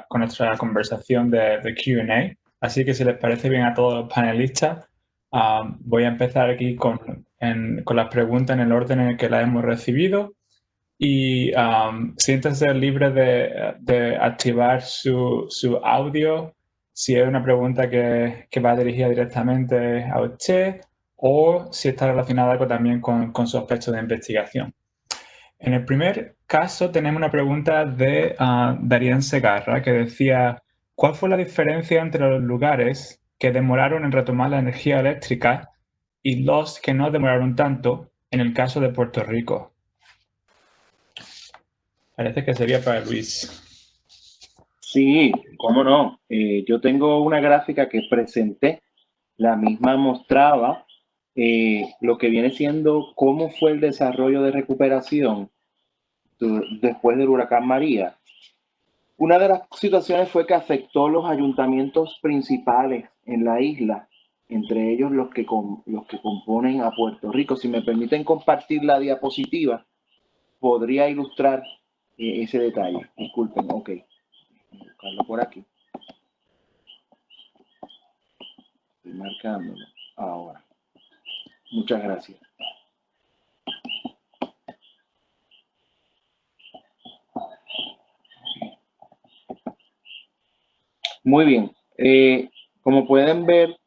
con nuestra conversación de Q&A. Así que si les parece bien a todos los panelistas, voy a empezar aquí con las preguntas en el orden en el que las hemos recibido. Y siéntanse libres de activar su audio si es una pregunta que va dirigida directamente a usted o si está relacionada también con su aspecto de investigación. En el primer caso tenemos una pregunta de Darien Segarra que decía, ¿cuál fue la diferencia entre los lugares que demoraron en retomar la energía eléctrica y los que no demoraron tanto en el caso de Puerto Rico? Parece que sería para Luis. Sí, cómo no. Yo tengo una gráfica que presenté, la misma mostraba lo que viene siendo cómo fue el desarrollo de recuperación después del huracán María. Una de las situaciones fue que afectó los ayuntamientos principales en la isla, entre ellos los que componen a Puerto Rico. Si me permiten compartir la diapositiva, podría ilustrar ese detalle. Disculpen, ok. Voy a buscarlo por aquí. Estoy marcándolo ahora. Muchas gracias. Muy bien. Como pueden ver,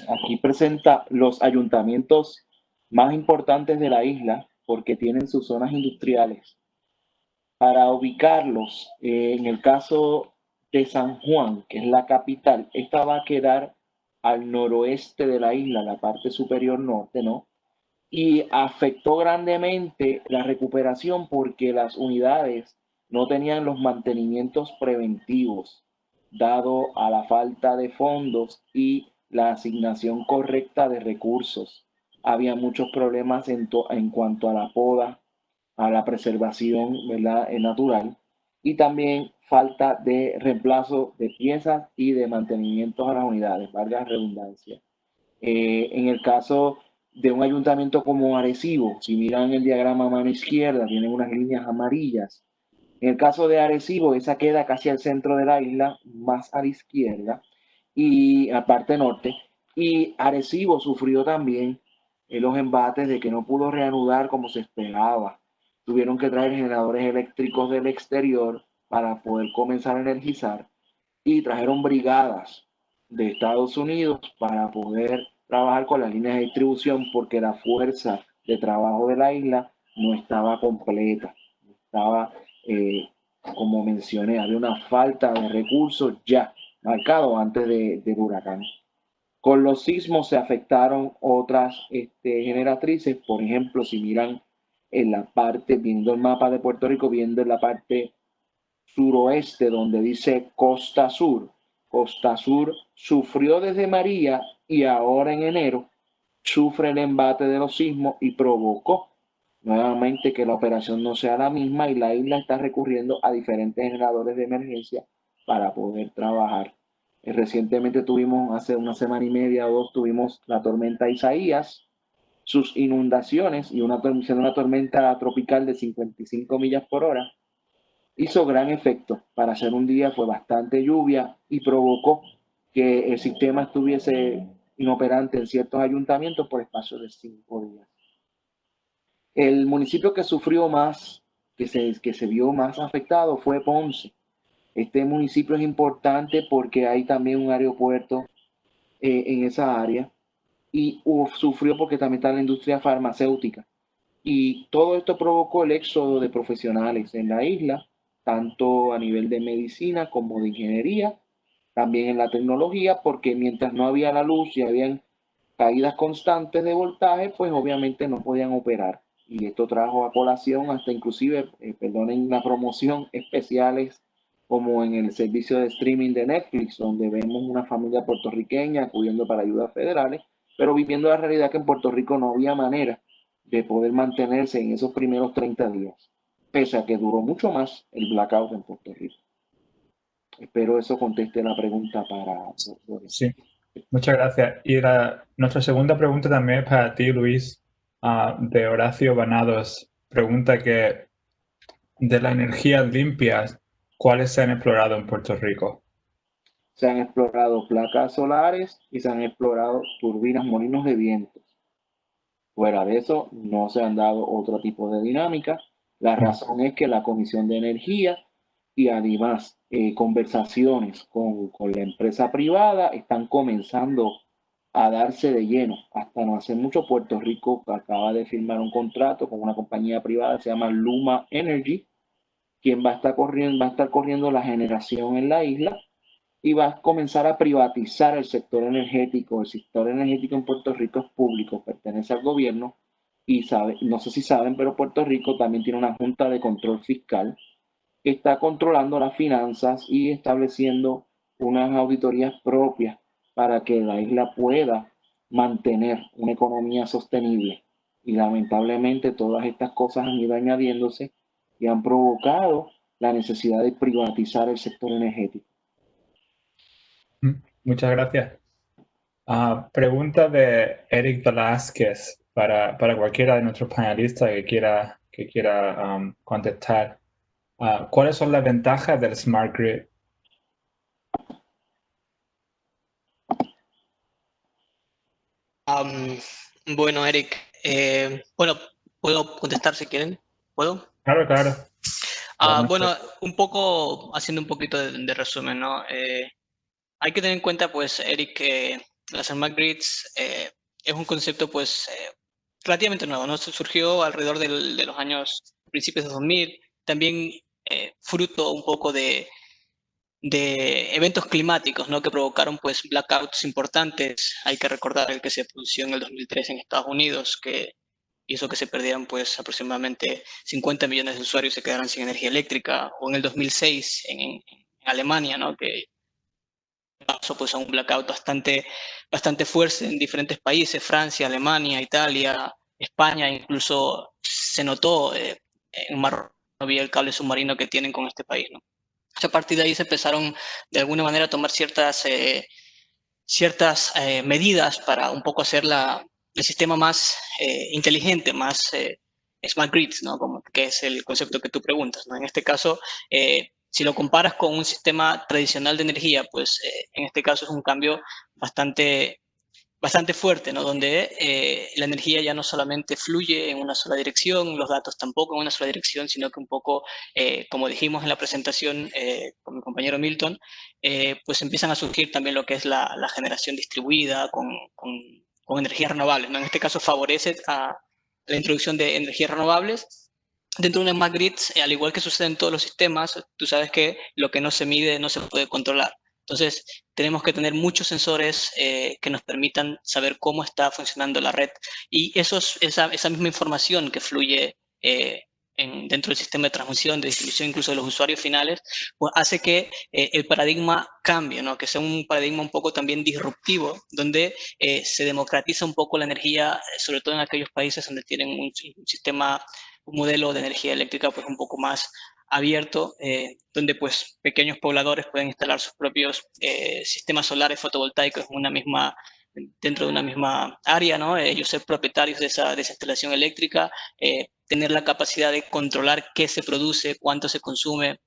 aquí presenta los ayuntamientos más importantes de la isla porque tienen sus zonas industriales. Para ubicarlos, en el caso de San Juan, que es la capital, esta va a quedar al noroeste de la isla, la parte superior norte, ¿no? Y afectó grandemente la recuperación porque las unidades no tenían los mantenimientos preventivos, dado a la falta de fondos y la asignación correcta de recursos. Había muchos problemas en cuanto a la poda, a la preservación, ¿verdad?, natural, y también falta de reemplazo de piezas y de mantenimientos a las unidades, valga la redundancia. En el caso de un ayuntamiento como Arecibo, si miran el diagrama a mano izquierda, tienen unas líneas amarillas. En el caso de Arecibo, esa queda casi al centro de la isla, más a la izquierda, y a parte norte. Y Arecibo sufrió también los embates de que no pudo reanudar como se esperaba. Tuvieron que traer generadores eléctricos del exterior para poder comenzar a energizar y trajeron brigadas de Estados Unidos para poder trabajar con las líneas de distribución porque la fuerza de trabajo de la isla no estaba completa, estaba, como mencioné, había una falta de recursos ya marcado antes del huracán. Con los sismos se afectaron otras generatrices, por ejemplo, si miran en la parte, viendo el mapa de Puerto Rico, viendo en la parte suroeste donde dice Costa Sur. Costa Sur sufrió desde María y ahora en enero sufre el embate de los sismos y provocó nuevamente que la operación no sea la misma y la isla está recurriendo a diferentes generadores de emergencia para poder trabajar. Recientemente tuvimos, hace una semana y media o dos, tuvimos la tormenta Isaías, sus inundaciones y una tormenta tropical de 55 millas por hora hizo gran efecto. Para hacer un día fue bastante lluvia y provocó que el sistema estuviese inoperante en ciertos ayuntamientos por espacio de 5 días. El municipio que sufrió más, que se vio más afectado fue Ponce. Este municipio es importante porque hay también un aeropuerto en esa área y sufrió porque también está la industria farmacéutica. Y todo esto provocó el éxodo de profesionales en la isla, tanto a nivel de medicina como de ingeniería, también en la tecnología, porque mientras no había la luz y habían caídas constantes de voltaje, pues obviamente no podían operar. Y esto trajo a colación hasta inclusive, perdonen la promoción, especiales como en el servicio de streaming de Netflix, donde vemos una familia puertorriqueña acudiendo para ayudas federales, pero viviendo la realidad que en Puerto Rico no había manera de poder mantenerse en esos primeros 30 días, pese a que duró mucho más el blackout en Puerto Rico. Espero eso conteste la pregunta para Boris. Sí, muchas gracias. Y nuestra segunda pregunta también es para ti, Luis, de Horacio Banados. Pregunta que de las energías limpias, ¿cuáles se han explorado en Puerto Rico? Se han explorado placas solares y se han explorado turbinas, molinos de viento. Fuera de eso, no se han dado otro tipo de dinámica. La razón es que la Comisión de Energía y además conversaciones con la empresa privada están comenzando a darse de lleno. Hasta no hace mucho, Puerto Rico acaba de firmar un contrato con una compañía privada, se llama Luma Energy, quien va a estar corriendo la generación en la isla y va a comenzar a privatizar el sector energético. El sector energético en Puerto Rico es público, pertenece al gobierno y no sé si saben, pero Puerto Rico también tiene una junta de control fiscal que está controlando las finanzas y estableciendo unas auditorías propias para que la isla pueda mantener una economía sostenible. Y lamentablemente todas estas cosas han ido añadiéndose y han provocado la necesidad de privatizar el sector energético. Muchas gracias. Pregunta de Eric Velázquez para cualquiera de nuestros panelistas que quiera contestar. ¿Cuáles son las ventajas del Smart Grid? Bueno, Eric, bueno, puedo contestar si quieren. ¿Puedo? Claro, claro. Bueno, un poco, haciendo un poquito de resumen, ¿no? Hay que tener en cuenta, pues, Eric, que las Smart Grids es un concepto, pues, relativamente nuevo, ¿no? Se surgió alrededor de los años principios de 2000, también fruto un poco de eventos climáticos, ¿no? Que provocaron, pues, blackouts importantes. Hay que recordar el que se produjo en el 2003 en Estados Unidos, que hizo que se perdieran, pues, aproximadamente 50 millones de usuarios se quedaran sin energía eléctrica, o en el 2006 en Alemania, ¿no? Que pasó, pues, a un blackout bastante fuerte en diferentes países, Francia, Alemania, Italia, España, incluso se notó en Marruecos, había el cable submarino que tienen con este país, ¿no? A partir de ahí se empezaron de alguna manera a tomar ciertas medidas para un poco hacer el sistema más inteligente, más smart grids, ¿no? Como que es el concepto que tú preguntas, ¿no? En este caso, si lo comparas con un sistema tradicional de energía, pues en este caso es un cambio bastante fuerte, ¿no? Donde la energía ya no solamente fluye en una sola dirección, los datos tampoco en una sola dirección, sino que un poco, como dijimos en la presentación con mi compañero Milton, pues empiezan a surgir también lo que es la generación distribuida con energías renovables, ¿no? En este caso favorece a la introducción de energías renovables. Dentro de un smart grid, al igual que sucede en todos los sistemas, tú sabes que lo que no se mide no se puede controlar. Entonces, tenemos que tener muchos sensores que nos permitan saber cómo está funcionando la red. Y esa misma información que fluye dentro del sistema de transmisión, de distribución, incluso de los usuarios finales, pues hace que el paradigma cambie, ¿no? Que sea un paradigma un poco también disruptivo, donde se democratiza un poco la energía, sobre todo en aquellos países donde tienen un sistema, un modelo de energía eléctrica pues un poco más abierto, donde pues pequeños pobladores pueden instalar sus propios sistemas solares fotovoltaicos dentro de una misma área, ¿no? Ellos ser propietarios de esa instalación eléctrica, tener la capacidad de controlar qué se produce, cuánto se consume,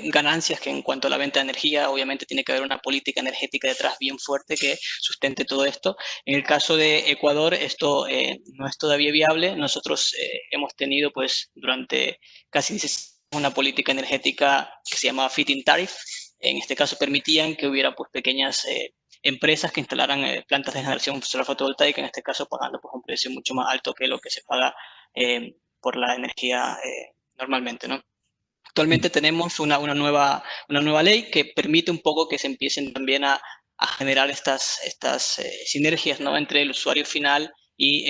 ganancias, que en cuanto a la venta de energía, obviamente tiene que haber una política energética detrás bien fuerte que sustente todo esto. En el caso de Ecuador, esto no es todavía viable. Nosotros hemos tenido, pues, durante casi 16 una política energética que se llamaba Feed-in Tariff. En este caso permitían que hubiera, pues, pequeñas empresas que instalaran plantas de generación solar fotovoltaica, en este caso pagando, pues, un precio mucho más alto que lo que se paga por la energía normalmente, ¿no? Actualmente tenemos una nueva ley que permite un poco que se empiecen también a generar estas sinergias, ¿no? Entre el usuario final y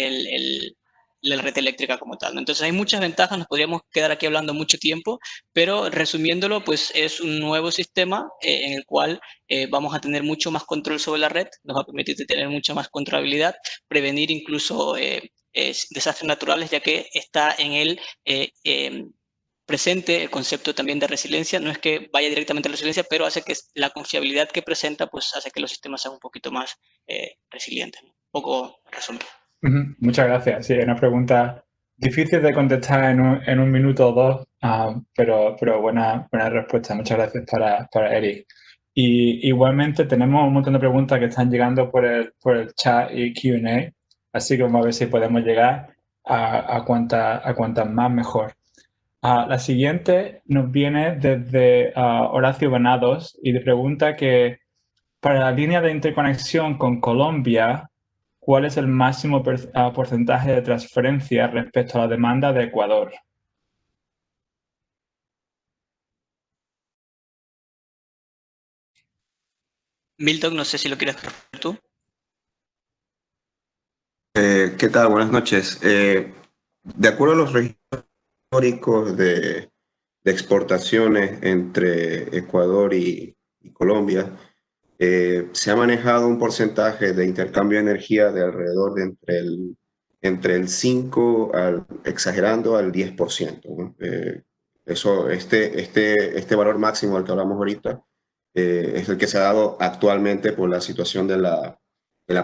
la red eléctrica como tal, ¿no? Entonces hay muchas ventajas, nos podríamos quedar aquí hablando mucho tiempo, pero resumiéndolo, pues es un nuevo sistema en el cual vamos a tener mucho más control sobre la red, nos va a permitir tener mucha más controlabilidad, prevenir incluso desastres naturales, ya que está en él presente el concepto también de resiliencia. No es que vaya directamente a la resiliencia, pero hace que la confiabilidad que presenta, pues hace que los sistemas sean un poquito más resilientes, ¿no? Un poco resumen. Muchas gracias. Sí, una pregunta Difícil de contestar en un minuto o dos, pero buena respuesta. Muchas gracias para Eric. Y igualmente tenemos un montón de preguntas que están llegando por el chat y Q&A, así que vamos a ver si podemos llegar a cuantas más mejor. La siguiente nos viene desde Horacio Venados y le pregunta que para la línea de interconexión con Colombia, ¿cuál es el máximo porcentaje de transferencia respecto a la demanda de Ecuador? Milton, no sé si lo quieres responder tú. ¿Qué tal? Buenas noches. De acuerdo a los registros históricos de exportaciones entre Ecuador y Colombia, se ha manejado un porcentaje de intercambio de energía de alrededor de entre el 5 exagerando al 10%, ¿no? Este valor máximo del que hablamos ahorita es el que se ha dado actualmente por la situación de la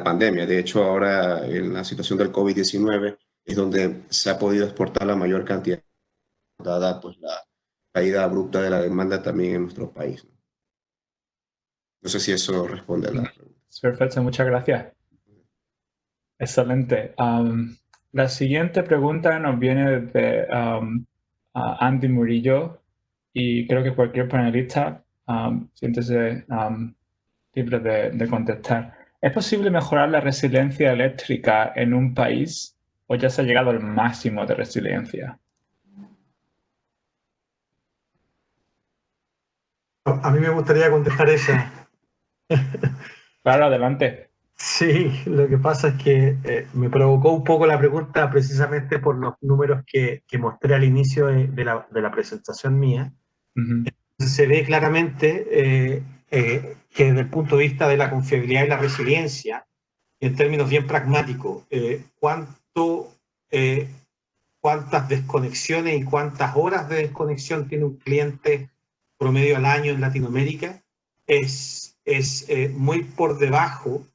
pandemia. De hecho, ahora en la situación del COVID-19 es donde se ha podido exportar la mayor cantidad, dada pues la caída abrupta de la demanda también en nuestro país. No sé si eso responde a la pregunta. Perfecto, muchas gracias. Excelente. La siguiente pregunta nos viene de Andy Murillo y creo que cualquier panelista siéntese libre de contestar. ¿Es posible mejorar la resiliencia eléctrica en un país o ya se ha llegado al máximo de resiliencia? A mí me gustaría contestar esa. Claro, adelante. Sí, lo que pasa es que me provocó un poco la pregunta precisamente por los números que mostré al inicio de la presentación mía. Uh-huh. Se ve claramente que desde el punto de vista de la confiabilidad y la resiliencia, en términos bien pragmáticos, cuántas desconexiones y cuántas horas de desconexión tiene un cliente promedio al año en Latinoamérica es muy por debajo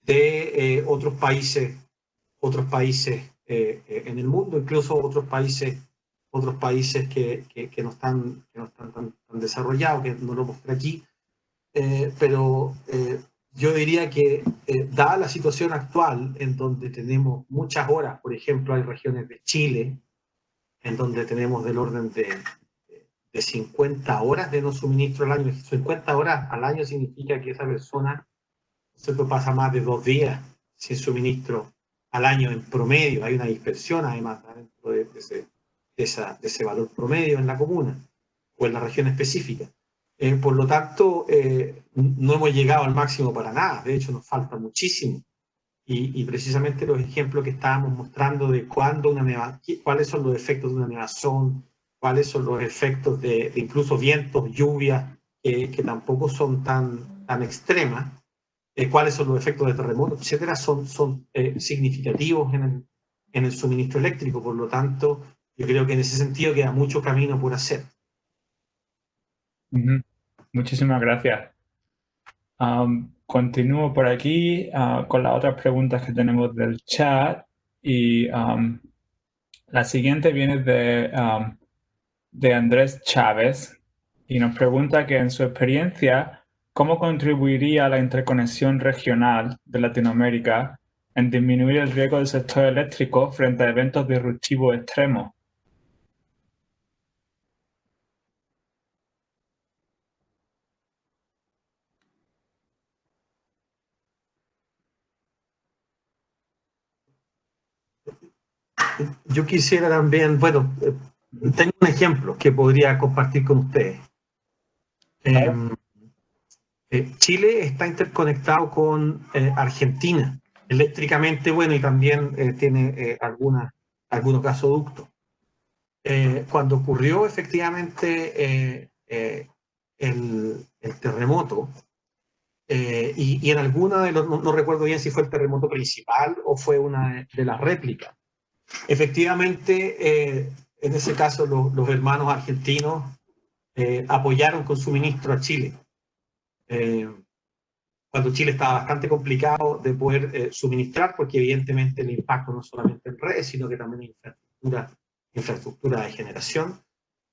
de otros países en el mundo, incluso otros países que no están tan desarrollados, que no lo mostré aquí, pero yo diría que dada la situación actual en donde tenemos muchas horas, por ejemplo, hay regiones de Chile en donde tenemos del orden de 50 horas de no suministro al año. 50 horas al año significa que esa persona se pasa más de 2 días sin suministro al año en promedio. Hay una dispersión además dentro de ese valor promedio en la comuna o en la región específica. Por lo tanto, no hemos llegado al máximo para nada. De hecho, nos falta muchísimo. Y precisamente los ejemplos que estábamos mostrando de cuáles son los efectos de una nevazón, cuáles son los efectos de incluso vientos, lluvias, que tampoco son tan extremas, cuáles son los efectos de terremotos, etcétera, son significativos en el suministro eléctrico. Por lo tanto, yo creo que en ese sentido queda mucho camino por hacer. Uh-huh. Muchísimas gracias. Continúo por aquí con las otras preguntas que tenemos del chat y la siguiente viene de Andrés Chávez y nos pregunta que en su experiencia, ¿cómo contribuiría la interconexión regional de Latinoamérica en disminuir el riesgo del sector eléctrico frente a eventos disruptivos extremos? Yo quisiera también, bueno, tengo un ejemplo que podría compartir con ustedes. Chile está interconectado con Argentina eléctricamente, bueno, y también tiene algunos gasoductos. Cuando ocurrió efectivamente el terremoto, y en alguna de los, no recuerdo bien si fue el terremoto principal o fue una de las réplicas, efectivamente, en ese caso los hermanos argentinos apoyaron con suministro a Chile. Cuando Chile estaba bastante complicado de poder suministrar, porque evidentemente el impacto no solamente en redes, sino que también en infraestructura infraestructura de generación.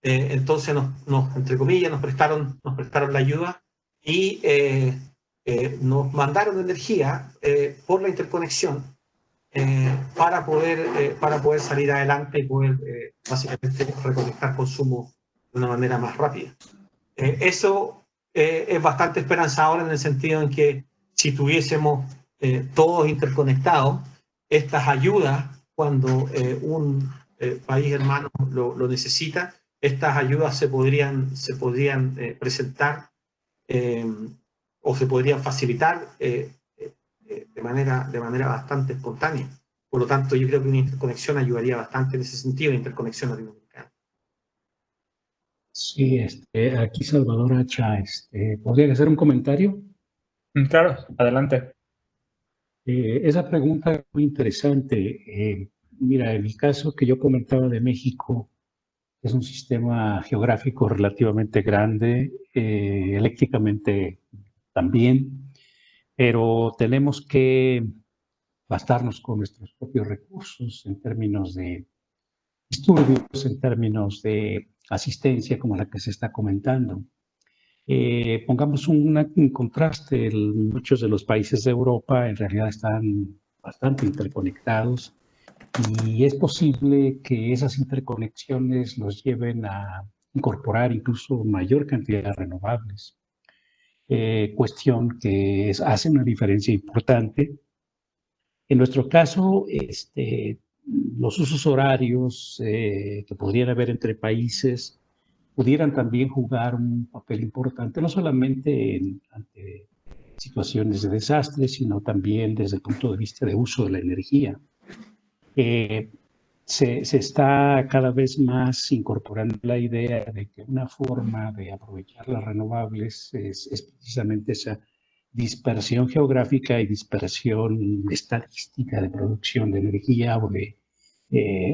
Entonces, entre comillas, nos prestaron la ayuda y nos mandaron energía por la interconexión para poder salir adelante y poder básicamente reconectar consumo de una manera más rápida. Eso es bastante esperanzador en el sentido en que si tuviésemos todos interconectados, estas ayudas, cuando un país hermano lo necesita, estas ayudas se podrían presentar o se podrían facilitar de manera bastante espontánea. Por lo tanto, yo creo que una interconexión ayudaría bastante en ese sentido, interconexión latinoamericana. Sí, aquí Salvador Hacha, ¿podría hacer un comentario? Claro, adelante. Esa pregunta es muy interesante. Mira, en el caso que yo comentaba de México, es un sistema geográfico relativamente grande, eléctricamente también, pero tenemos que bastarnos con nuestros propios recursos en términos de disturbios, en términos de asistencia como la que se está comentando. Pongamos un contraste, muchos de los países de Europa en realidad están bastante interconectados y es posible que esas interconexiones nos lleven a incorporar incluso mayor cantidad de renovables. Cuestión que hace una diferencia importante. En nuestro caso, los usos horarios que podrían haber entre países pudieran también jugar un papel importante, no solamente ante situaciones de desastre, sino también desde el punto de vista de uso de la energía. Se está cada vez más incorporando la idea de que una forma de aprovechar las renovables es precisamente esa dispersión geográfica y dispersión estadística de producción de energía o de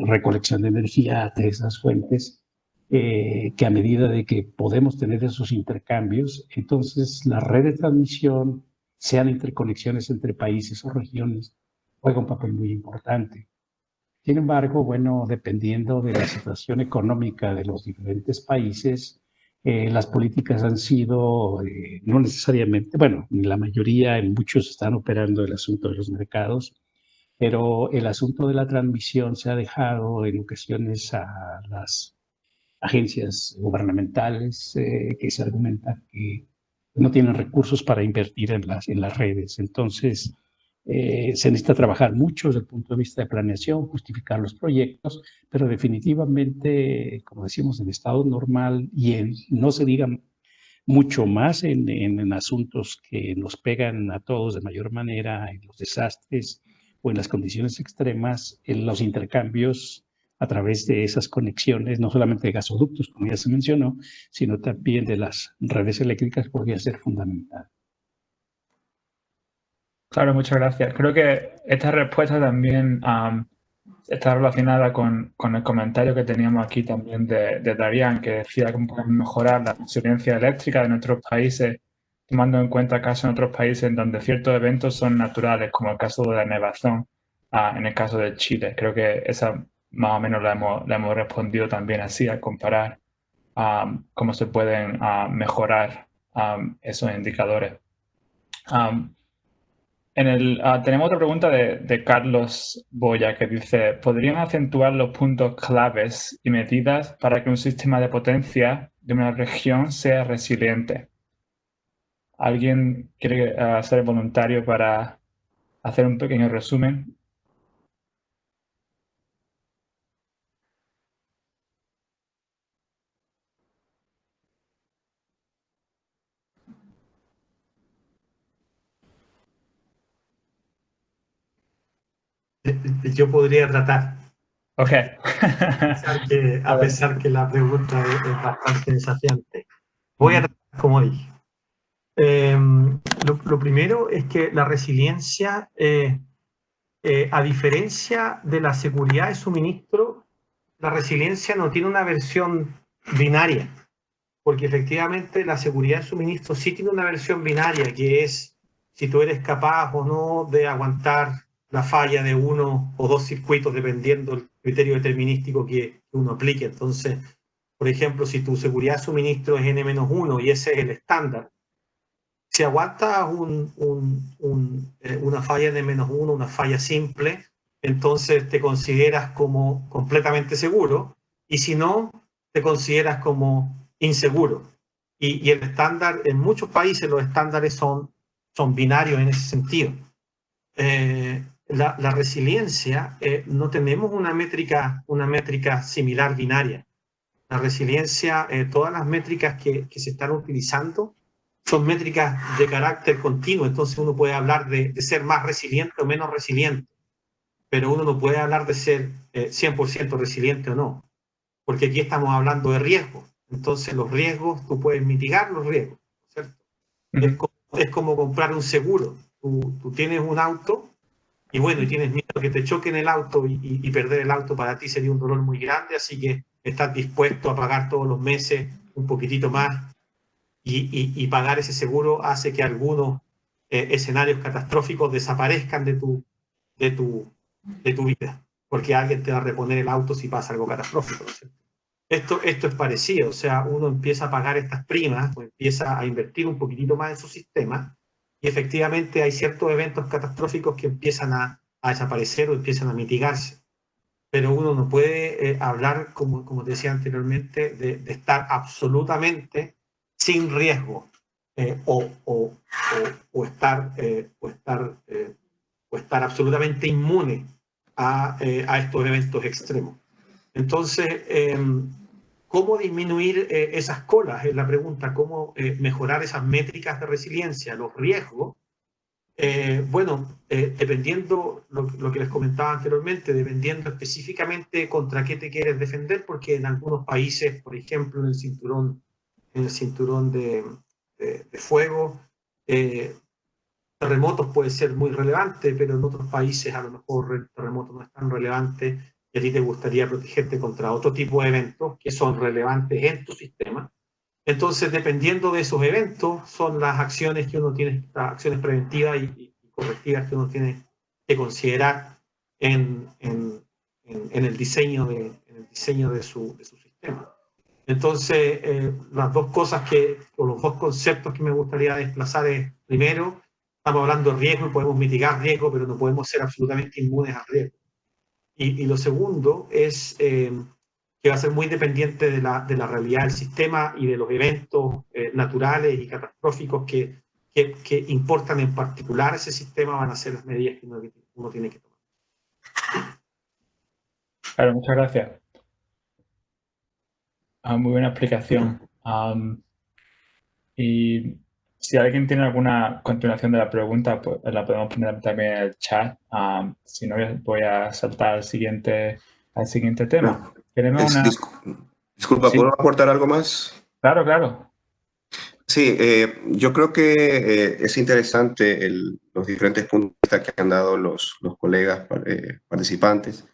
recolección de energía de esas fuentes, que a medida de que podemos tener esos intercambios, entonces la red de transmisión, sean interconexiones entre países o regiones, juega un papel muy importante. Sin embargo, bueno, dependiendo de la situación económica de los diferentes países, las políticas han sido, no necesariamente, bueno, la mayoría, en muchos están operando el asunto de los mercados, pero el asunto de la transmisión se ha dejado en ocasiones a las agencias gubernamentales que se argumenta que no tienen recursos para invertir en las redes. Entonces, se necesita trabajar mucho desde el punto de vista de planeación, justificar los proyectos, pero definitivamente, como decimos, en estado normal y no se diga mucho más en asuntos que nos pegan a todos de mayor manera, en los desastres o en las condiciones extremas, en los intercambios a través de esas conexiones, no solamente de gasoductos, como ya se mencionó, sino también de las redes eléctricas, podría ser fundamental. Claro, muchas gracias. Creo que esta respuesta también está relacionada con el comentario que teníamos aquí también de Darian, que decía que podemos mejorar la resiliencia eléctrica de nuestros países, tomando en cuenta casos en otros países en donde ciertos eventos son naturales, como el caso de la nevazón, en el caso de Chile. Creo que esa más o menos la hemos respondido también así, al comparar cómo se pueden mejorar esos indicadores. Tenemos otra pregunta de Carlos Boya que dice: ¿podrían acentuar los puntos claves y medidas para que un sistema de potencia de una región sea resiliente? ¿Alguien quiere ser voluntario para hacer un pequeño resumen? Yo podría tratar. Ok. A pesar que la pregunta es bastante desafiante. Voy a tratar como dije. Lo primero es que la resiliencia, a diferencia de la seguridad de suministro, la resiliencia no tiene una versión binaria, porque efectivamente la seguridad de suministro sí tiene una versión binaria, que es si tú eres capaz o no de aguantar la falla de uno o dos circuitos dependiendo del criterio determinístico que uno aplique. Entonces, por ejemplo, si tu seguridad de suministro es N-1 y ese es el estándar, si aguantas una falla de N-1, una falla simple, entonces te consideras como completamente seguro, y si no, te consideras como inseguro. Y el estándar, en muchos países los estándares son binarios en ese sentido. La resiliencia, no tenemos una métrica similar binaria. La resiliencia, todas las métricas que se están utilizando son métricas de carácter continuo, entonces uno puede hablar de ser más resiliente o menos resiliente, pero uno no puede hablar de ser 100% resiliente o no, porque aquí estamos hablando de riesgos. Entonces los riesgos, tú puedes mitigar los riesgos, ¿cierto? Es como comprar un seguro. Tú tienes un auto y bueno, y tienes miedo que te choquen el auto y perder el auto para ti sería un dolor muy grande, así que estás dispuesto a pagar todos los meses un poquitito más, y pagar ese seguro hace que algunos escenarios catastróficos desaparezcan de tu vida, porque alguien te va a reponer el auto si pasa algo catastrófico, ¿no? Esto es parecido, o sea, uno empieza a pagar estas primas o empieza a invertir un poquitito más en su sistema, y efectivamente hay ciertos eventos catastróficos que empiezan a desaparecer o empiezan a mitigarse. Pero uno no puede hablar, como te decía anteriormente, de estar absolutamente sin riesgo, o estar absolutamente inmune a estos eventos extremos. Entonces, ¿cómo disminuir esas colas? Es la pregunta. ¿Cómo mejorar esas métricas de resiliencia, los riesgos? Dependiendo lo que les comentaba anteriormente, dependiendo específicamente contra qué te quieres defender, porque en algunos países, por ejemplo, en el cinturón de fuego, terremotos puede ser muy relevante, pero en otros países a lo mejor el terremoto no es tan relevante y a ti te gustaría protegerte contra otro tipo de eventos que son relevantes en tu sistema. Entonces, dependiendo de esos eventos, son las acciones que uno tiene, las acciones preventivas y correctivas que uno tiene que considerar en el diseño de su sistema. Entonces, las dos cosas o los dos conceptos que me gustaría desplazar es, primero, estamos hablando de riesgo y podemos mitigar riesgo, pero no podemos ser absolutamente inmunes al riesgo. Y lo segundo es que va a ser muy dependiente de la realidad del sistema y de los eventos naturales y catastróficos que importan en particular ese sistema, van a ser las medidas que uno tiene que tomar. Claro, muchas gracias. Muy buena explicación. Y si alguien tiene alguna continuación de la pregunta, pues la podemos poner también en el chat. Si no, voy a saltar al siguiente tema. Disculpa, Sí. ¿puedo aportar algo más? Claro, claro. Sí, yo creo que es interesante los diferentes puntos de vista que han dado los colegas participantes,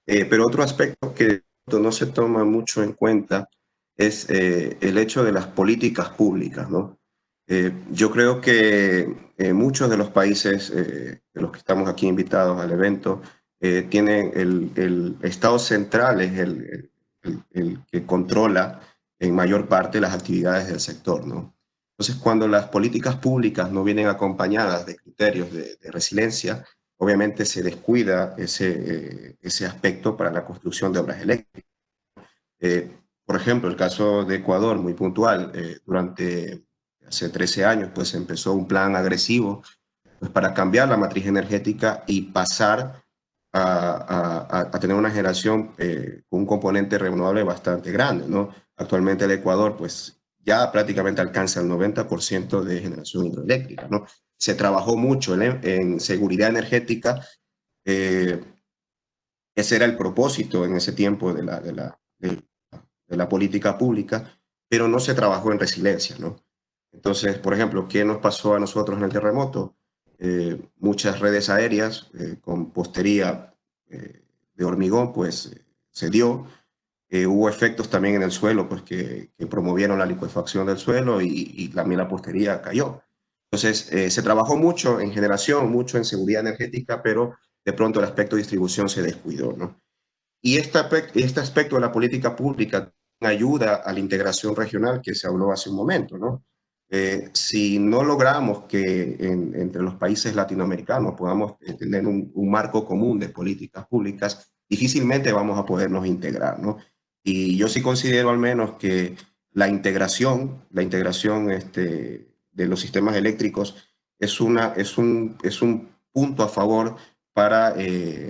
pero otro aspecto que no se toma mucho en cuenta es el hecho de las políticas públicas, ¿no? Yo creo que muchos de los países de los que estamos aquí invitados al evento tienen el Estado central, es el que controla en mayor parte las actividades del sector, ¿no? Entonces, cuando las políticas públicas no vienen acompañadas de criterios de resiliencia, obviamente se descuida ese aspecto para la construcción de obras eléctricas. Por ejemplo, el caso de Ecuador, muy puntual, durante hace 13 años, pues empezó un plan agresivo pues, para cambiar la matriz energética y pasar a tener una generación con un componente renovable bastante grande, ¿no? Actualmente el Ecuador, pues, ya prácticamente alcanza el 90% de generación hidroeléctrica, ¿no? Se trabajó mucho en seguridad energética. Ese era el propósito en ese tiempo de la política pública, pero no se trabajó en resiliencia, ¿no? Entonces, por ejemplo, ¿qué nos pasó a nosotros en el terremoto? Muchas redes aéreas con postería de hormigón, pues se dio. Hubo efectos también en el suelo, pues que promovieron la licuefacción del suelo y también la postería cayó. Entonces, se trabajó mucho en generación, mucho en seguridad energética, pero de pronto el aspecto de distribución se descuidó, ¿no? Y este aspecto de la política pública ayuda a la integración regional que se habló hace un momento, ¿no? Si no logramos que entre los países latinoamericanos podamos tener un marco común de políticas públicas, difícilmente vamos a podernos integrar, ¿no? Y yo sí considero al menos que la integración de los sistemas eléctricos es un punto a favor para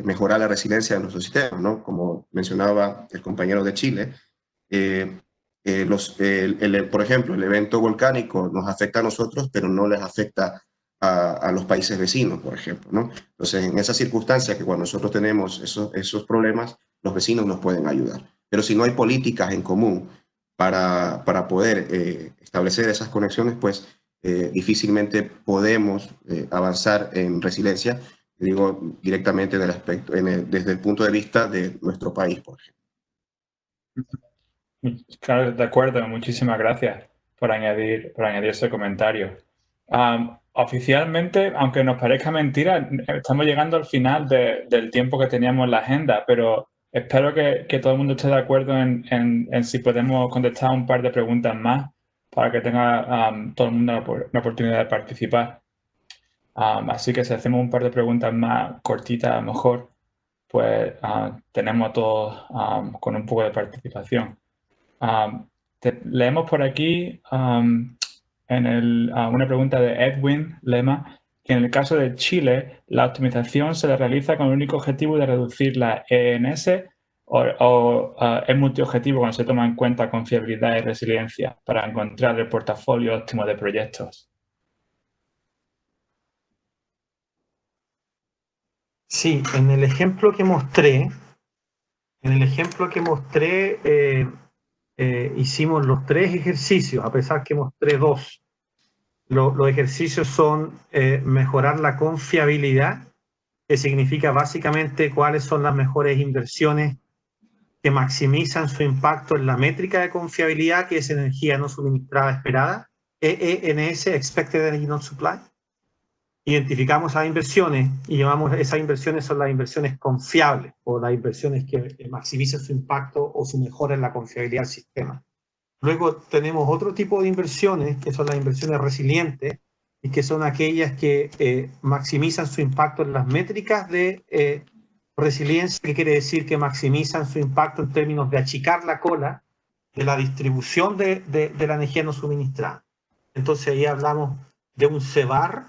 mejorar la resiliencia de nuestro sistema, ¿no? Como mencionaba el compañero de Chile, por ejemplo, el evento volcánico nos afecta a nosotros, pero no les afecta a los países vecinos, por ejemplo, ¿no? Entonces, en esas circunstancias que cuando nosotros tenemos esos problemas, los vecinos nos pueden ayudar. Pero si no hay políticas en común para poder establecer esas conexiones, pues difícilmente podemos avanzar en resiliencia, digo directamente desde el punto de vista de nuestro país, por ejemplo. Claro, de acuerdo. Muchísimas gracias por añadir ese comentario. Oficialmente, aunque nos parezca mentira, estamos llegando al final del tiempo que teníamos en la agenda, pero espero que todo el mundo esté de acuerdo en si podemos contestar un par de preguntas más para que tenga todo el mundo una oportunidad de participar. Así que si hacemos un par de preguntas más cortitas, a lo mejor, pues tenemos a todos con un poco de participación. Leemos por aquí una pregunta de Edwin Lema, que en el caso de Chile, la optimización se realiza con el único objetivo de reducir la ENS o es multiobjetivo cuando se toma en cuenta confiabilidad y resiliencia para encontrar el portafolio óptimo de proyectos. Sí, en el ejemplo que mostré, hicimos los 3 ejercicios, a pesar que mostré 2. Los ejercicios son mejorar la confiabilidad, que significa básicamente cuáles son las mejores inversiones que maximizan su impacto en la métrica de confiabilidad, que es energía no suministrada esperada, ENS, Expected Energy Not Supply. Identificamos esas inversiones y llamamos esas inversiones son las inversiones confiables o las inversiones que maximizan su impacto o su mejora en la confiabilidad del sistema. Luego tenemos otro tipo de inversiones que son las inversiones resilientes y que son aquellas que maximizan su impacto en las métricas de resiliencia, que quiere decir que maximizan su impacto en términos de achicar la cola de la distribución de la energía no suministrada. Entonces ahí hablamos de un CEVAR.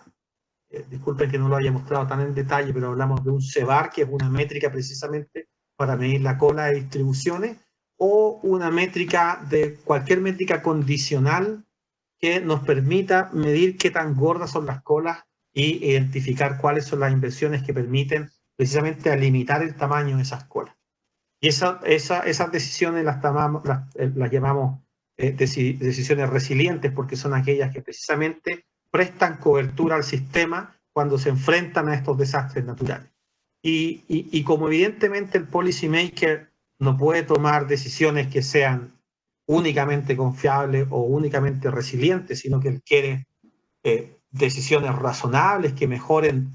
Disculpen que no lo haya mostrado tan en detalle, pero hablamos de un CEVAR, que es una métrica precisamente para medir la cola de distribuciones, o una métrica cualquier métrica condicional que nos permita medir qué tan gordas son las colas y identificar cuáles son las inversiones que permiten precisamente a limitar el tamaño de esas colas. Y esas decisiones las llamamos decisiones resilientes, porque son aquellas que precisamente prestan cobertura al sistema cuando se enfrentan a estos desastres naturales. Y como evidentemente el policy maker no puede tomar decisiones que sean únicamente confiables o únicamente resilientes, sino que él quiere decisiones razonables que mejoren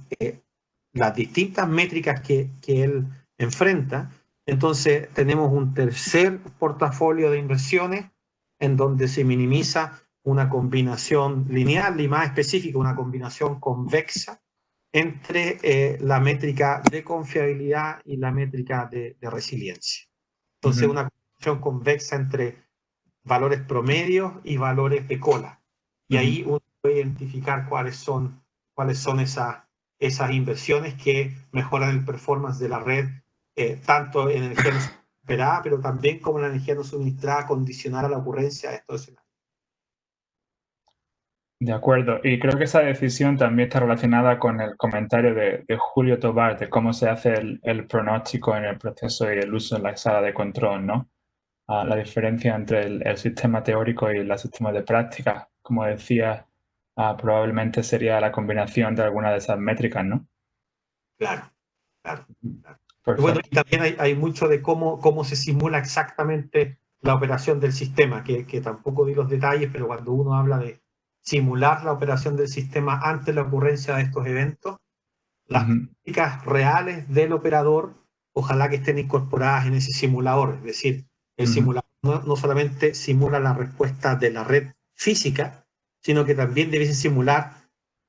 las distintas métricas que él enfrenta. Entonces tenemos un tercer portafolio de inversiones en donde se minimiza una combinación lineal y más específica, una combinación convexa entre la métrica de confiabilidad y la métrica de resiliencia. Entonces, una combinación convexa entre valores promedios y valores de cola. Y ahí uno puede identificar cuáles son esas inversiones que mejoran el performance de la red, tanto en energía no suministrada, pero también como la energía no suministrada condicionar a la ocurrencia de estos escenarios. De acuerdo, y creo que esa decisión también está relacionada con el comentario de Julio Tobar de cómo se hace el pronóstico en el proceso y el uso en la sala de control, ¿no? La diferencia entre el sistema teórico y el sistema de práctica, como decía, probablemente sería la combinación de alguna de esas métricas, ¿no? Claro. Bueno, y también hay mucho de cómo se simula exactamente la operación del sistema, que tampoco di los detalles, pero cuando uno habla de simular la operación del sistema ante la ocurrencia de estos eventos, Las prácticas reales del operador, ojalá que estén incorporadas en ese simulador. Es decir, el simulador no solamente simula la respuesta de la red física, sino que también debiese simular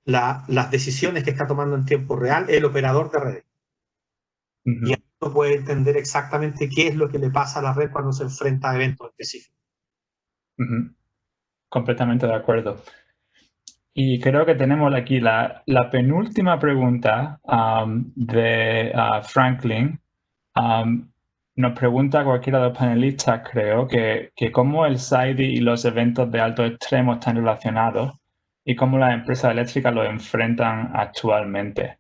las decisiones que está tomando en tiempo real el operador de red. Y ahí uno puede entender exactamente qué es lo que le pasa a la red cuando se enfrenta a eventos específicos. Completamente de acuerdo. Y creo que tenemos aquí la penúltima pregunta de Franklin. Nos pregunta cualquiera de los panelistas, creo, que cómo el SAIDI y los eventos de alto extremo están relacionados y cómo las empresas eléctricas los enfrentan actualmente.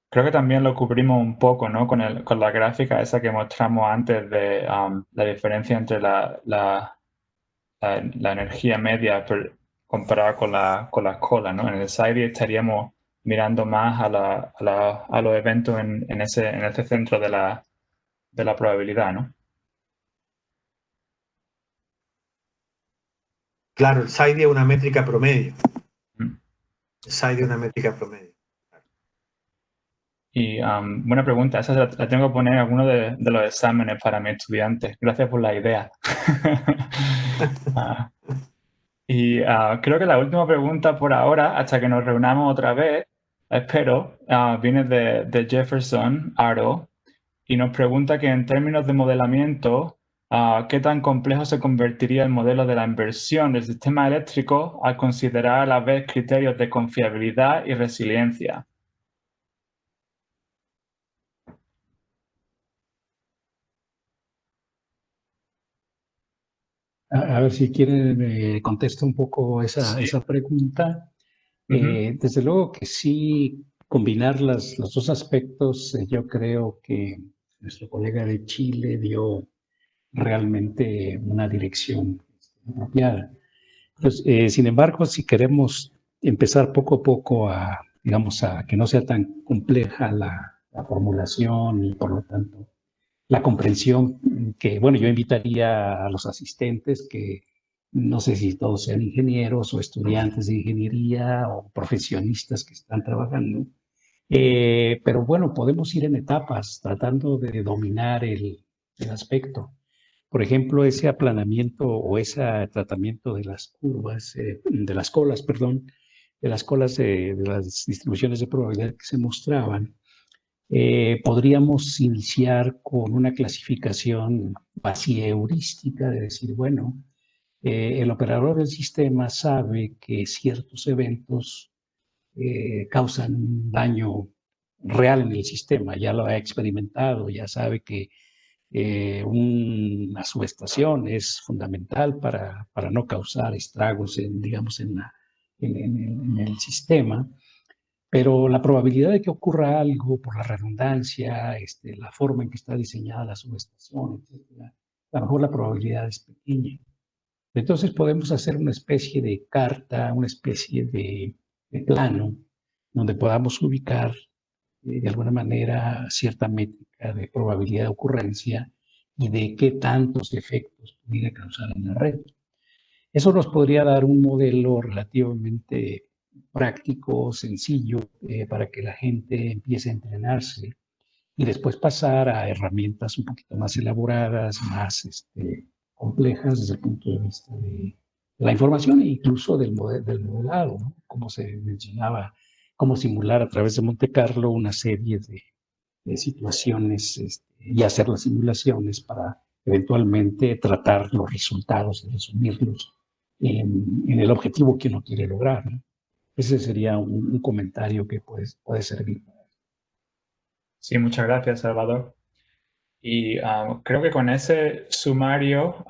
Creo que también lo cubrimos un poco, ¿no? Con la gráfica esa que mostramos antes de la diferencia entre la energía media comparada con las colas, ¿no? En el SAIDI estaríamos mirando más a los eventos en ese centro de la probabilidad, ¿no? Claro, el SAIDI es una métrica promedio. El SAIDI es una métrica promedio. Y buena pregunta, esa la tengo que poner en alguno de los exámenes para mis estudiantes. Gracias por la idea. Y creo que la última pregunta por ahora, hasta que nos reunamos otra vez, espero, viene de Jefferson Aro y nos pregunta que en términos de modelamiento, ¿qué tan complejo se convertiría el modelo de la inversión del sistema eléctrico al considerar a la vez criterios de confiabilidad y resiliencia? A ver si quieren contesto un poco esa pregunta. Desde luego que sí, combinar los dos aspectos, yo creo que nuestro colega de Chile dio realmente una dirección apropiada. Pues, sin embargo, si queremos empezar poco a poco digamos, a que no sea tan compleja la formulación y por lo tanto la comprensión, que bueno, yo invitaría a los asistentes que no sé si todos sean ingenieros o estudiantes de ingeniería o profesionistas que están trabajando, pero bueno, podemos ir en etapas tratando de dominar el aspecto. Por ejemplo, ese aplanamiento o ese tratamiento de las curvas, de las colas, perdón, de las colas de las distribuciones de probabilidad que se mostraban, podríamos iniciar con una clasificación vacía heurística de decir, bueno, el operador del sistema sabe que ciertos eventos causan un daño real en el sistema, ya lo ha experimentado, ya sabe que una subestación es fundamental para no causar estragos digamos, en el sistema, pero la probabilidad de que ocurra algo por la redundancia, la forma en que está diseñada la subestación, etc., a lo mejor la probabilidad es pequeña. Entonces podemos hacer una especie de carta, una especie de plano, donde podamos ubicar de alguna manera cierta métrica de probabilidad de ocurrencia y de qué tantos efectos pudiera causar en la red. Eso nos podría dar un modelo relativamente práctico, sencillo, para que la gente empiece a entrenarse y después pasar a herramientas un poquito más elaboradas, más complejas desde el punto de vista de la información e incluso del modelado, ¿no? Como se mencionaba, cómo simular a través de Monte Carlo una serie de situaciones y hacer las simulaciones para eventualmente tratar los resultados y resumirlos en el objetivo que uno quiere lograr, ¿no? Ese sería un comentario que puede servir. Sí, muchas gracias, Salvador. Y creo que con ese sumario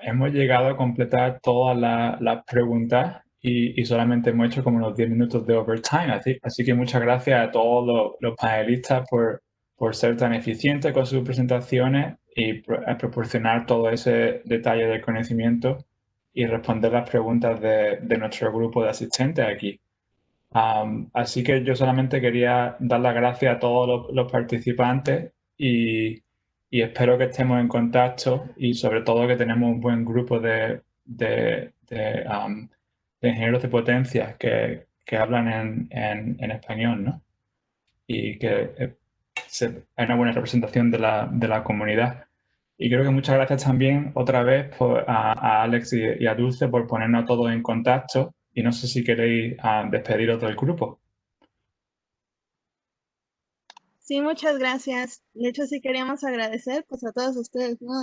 hemos llegado a completar todas las preguntas y solamente hemos hecho como unos 10 minutos de overtime. Así que muchas gracias a todos los panelistas por ser tan eficientes con sus presentaciones y proporcionar todo ese detalle del conocimiento y responder las preguntas de nuestro grupo de asistentes aquí. Así que yo solamente quería dar las gracias a todos los participantes y espero que estemos en contacto y sobre todo que tenemos un buen grupo de ingenieros de potencia que que hablan en español, ¿no? Y que hay una buena representación de la comunidad. Y creo que muchas gracias también otra vez a Alex y a Dulce por ponernos todos en contacto. Y no sé si queréis despediros del grupo. Sí, muchas gracias. De hecho, sí queríamos agradecer pues a todos ustedes, ¿no?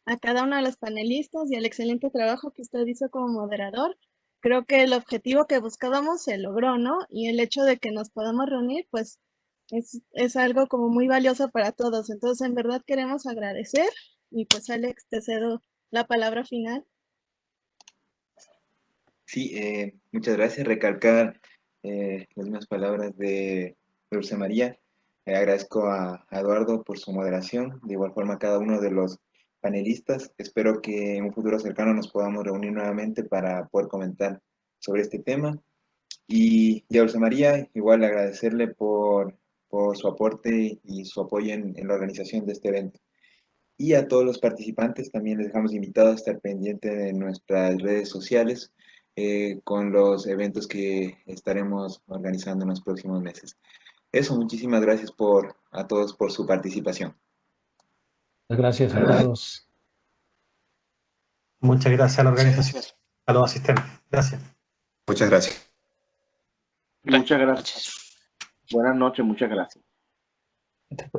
A cada uno de los panelistas y el excelente trabajo que usted hizo como moderador. Creo que el objetivo que buscábamos se logró, ¿no? Y el hecho de que nos podamos reunir, pues es algo como muy valioso para todos. Entonces, en verdad queremos agradecer y pues Alex, te cedo la palabra final. Sí, muchas gracias. Recalcar las mismas palabras de Dulce María. Agradezco a Eduardo por su moderación, de igual forma a cada uno de los panelistas. Espero que en un futuro cercano nos podamos reunir nuevamente para poder comentar sobre este tema. Y a Dulce María, igual agradecerle por su aporte y su apoyo en la organización de este evento. Y a todos los participantes también les dejamos invitados a estar pendientes de nuestras redes sociales con los eventos que estaremos organizando en los próximos meses. Eso, muchísimas gracias a todos por su participación. Gracias a todos. Muchas gracias a la organización, a los asistentes. Gracias. Muchas gracias. Muchas gracias. Buenas noches, muchas gracias.